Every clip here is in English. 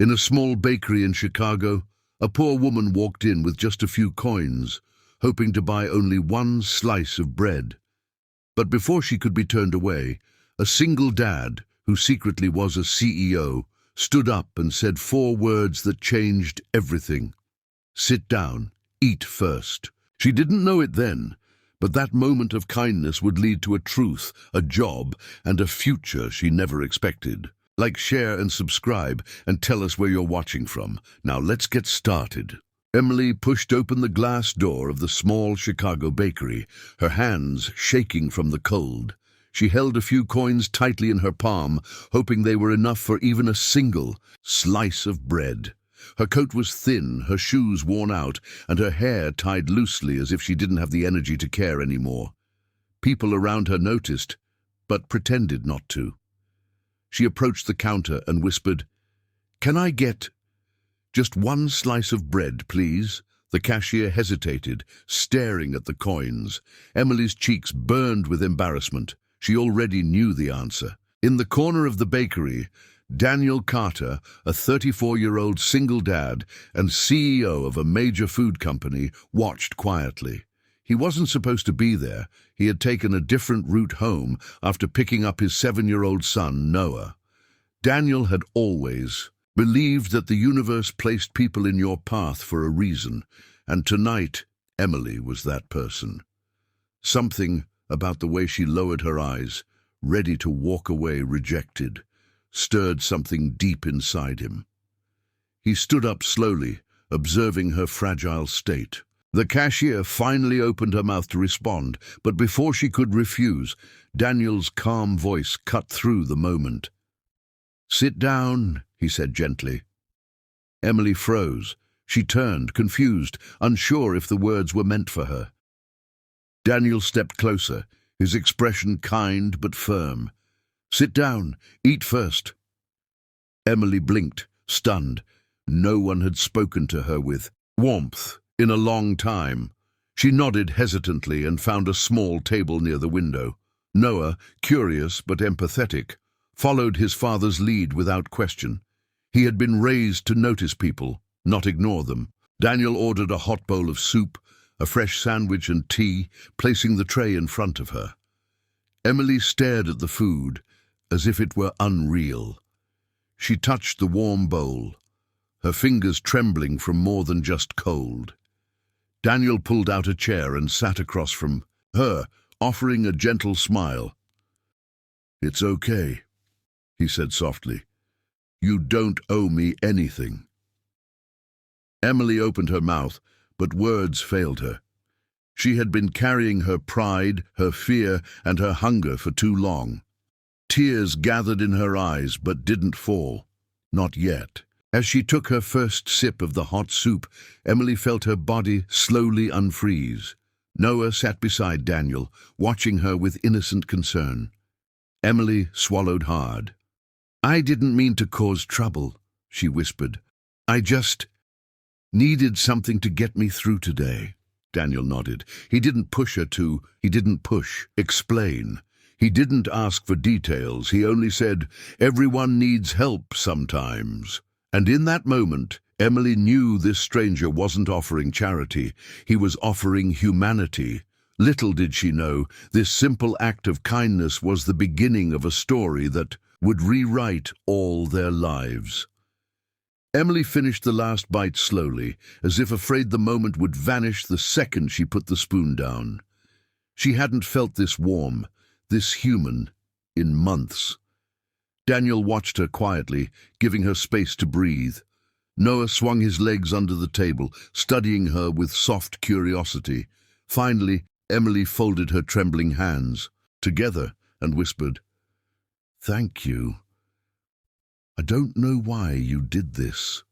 In a small bakery in Chicago, a poor woman walked in with just a few coins, hoping to buy only one slice of bread. But before she could be turned away, a single dad, who secretly was a CEO, stood up and said 4 words that changed everything. "Sit down, eat first." She didn't know it then, but that moment of kindness would lead to a truth, a job, and a future she never expected. Like, share, and subscribe, and tell us where you're watching from. Now let's get started. Emily pushed open the glass door of the small Chicago bakery, her hands shaking from the cold. She held a few coins tightly in her palm, hoping they were enough for even a single slice of bread. Her coat was thin, her shoes worn out, and her hair tied loosely as if she didn't have the energy to care anymore. People around her noticed, but pretended not to. She approached the counter and whispered, "Can I get just one slice of bread, please?" The cashier hesitated, staring at the coins. Emily's cheeks burned with embarrassment. She already knew the answer. In the corner of the bakery, Daniel Carter, a 34-year-old single dad and CEO of a major food company, watched quietly. He wasn't supposed to be there. He had taken a different route home after picking up his 7-year-old son, Noah. Daniel had always believed that the universe placed people in your path for a reason, and tonight, Emily was that person. Something about the way she lowered her eyes, ready to walk away rejected, stirred something deep inside him. He stood up slowly, observing her fragile state. The cashier finally opened her mouth to respond, but before she could refuse, Daniel's calm voice cut through the moment. "Sit down," he said gently. Emily froze. She turned, confused, unsure if the words were meant for her. Daniel stepped closer, his expression kind but firm. "Sit down. Eat first." Emily blinked, stunned. No one had spoken to her with warmth in a long time. She nodded hesitantly and found a small table near the window. Noah, curious but empathetic, followed his father's lead without question. He had been raised to notice people, not ignore them. Daniel ordered a hot bowl of soup, a fresh sandwich and tea, placing the tray in front of her. Emily stared at the food as if it were unreal. She touched the warm bowl, her fingers trembling from more than just cold. Daniel pulled out a chair and sat across from her, offering a gentle smile. "It's okay," he said softly. "You don't owe me anything." Emily opened her mouth, but words failed her. She had been carrying her pride, her fear, and her hunger for too long. Tears gathered in her eyes but didn't fall. Not yet. As she took her first sip of the hot soup, Emily felt her body slowly unfreeze. Noah sat beside Daniel, watching her with innocent concern. Emily swallowed hard. "I didn't mean to cause trouble," she whispered. "I just needed something to get me through today." Daniel nodded. He didn't push, explain. He didn't ask for details. He only said, "Everyone needs help sometimes." And in that moment, Emily knew this stranger wasn't offering charity. He was offering humanity. Little did she know, this simple act of kindness was the beginning of a story that would rewrite all their lives. Emily finished the last bite slowly, as if afraid the moment would vanish the second she put the spoon down. She hadn't felt this warm, this human, in months. Daniel watched her quietly, giving her space to breathe. Noah swung his legs under the table, studying her with soft curiosity. Finally, Emily folded her trembling hands together and whispered, "Thank you. I don't know why you did this."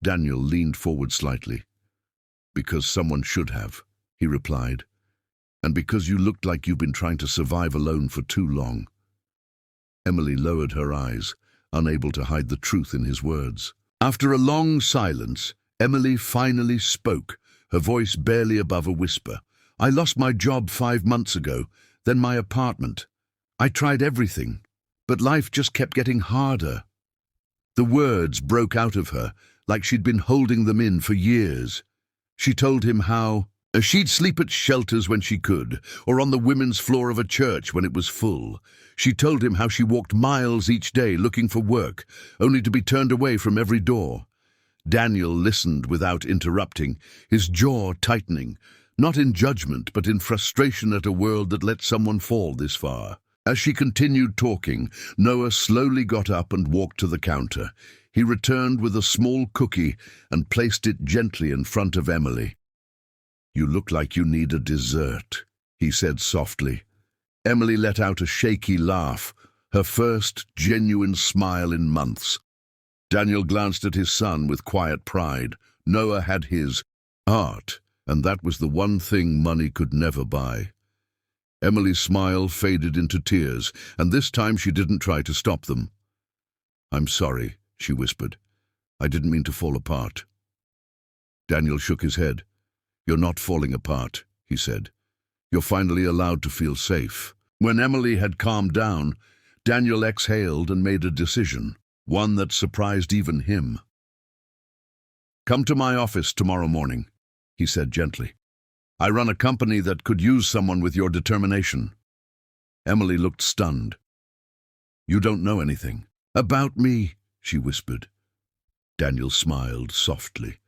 Daniel leaned forward slightly. "Because someone should have," he replied. "And because you looked like you've been trying to survive alone for too long." Emily lowered her eyes, unable to hide the truth in his words. After a long silence, Emily finally spoke, her voice barely above a whisper. "I lost my job 5 months ago, then my apartment. I tried everything, but life just kept getting harder." The words broke out of her, like she'd been holding them in for years. She told him how she'd sleep at shelters when she could, or on the women's floor of a church when it was full. She told him how she walked miles each day looking for work, only to be turned away from every door. Daniel listened without interrupting, his jaw tightening, not in judgment but in frustration at a world that let someone fall this far. As she continued talking, Noah slowly got up and walked to the counter. He returned with a small cookie and placed it gently in front of Emily. "You look like you need a dessert," he said softly. Emily let out a shaky laugh, her first genuine smile in months. Daniel glanced at his son with quiet pride. Noah had his art, and that was the one thing money could never buy. Emily's smile faded into tears, and this time she didn't try to stop them. "I'm sorry," she whispered. "I didn't mean to fall apart." Daniel shook his head. "You're not falling apart," he said. "You're finally allowed to feel safe." When Emily had calmed down, Daniel exhaled and made a decision, one that surprised even him. "Come to my office tomorrow morning," he said gently. "I run a company that could use someone with your determination." Emily looked stunned. "You don't know anything." "About me," she whispered. Daniel smiled softly.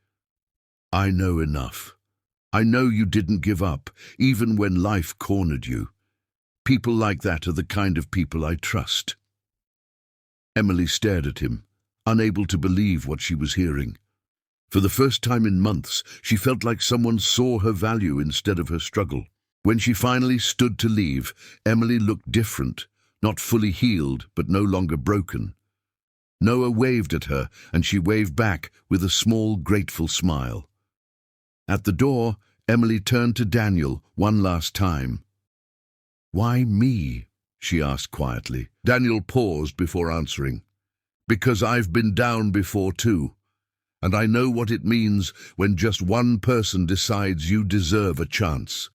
"I know enough. I know you didn't give up, even when life cornered you. People like that are the kind of people I trust." Emily stared at him, unable to believe what she was hearing. For the first time in months, she felt like someone saw her value instead of her struggle. When she finally stood to leave, Emily looked different, not fully healed, but no longer broken. Noah waved at her, and she waved back with a small, grateful smile. At the door, Emily turned to Daniel one last time. "Why me?" she asked quietly. Daniel paused before answering. "Because I've been down before too. And I know what it means when just one person decides you deserve a chance."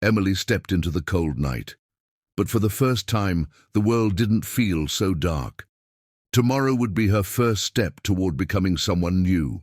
Emily stepped into the cold night. But for the first time, the world didn't feel so dark. Tomorrow would be her first step toward becoming someone new.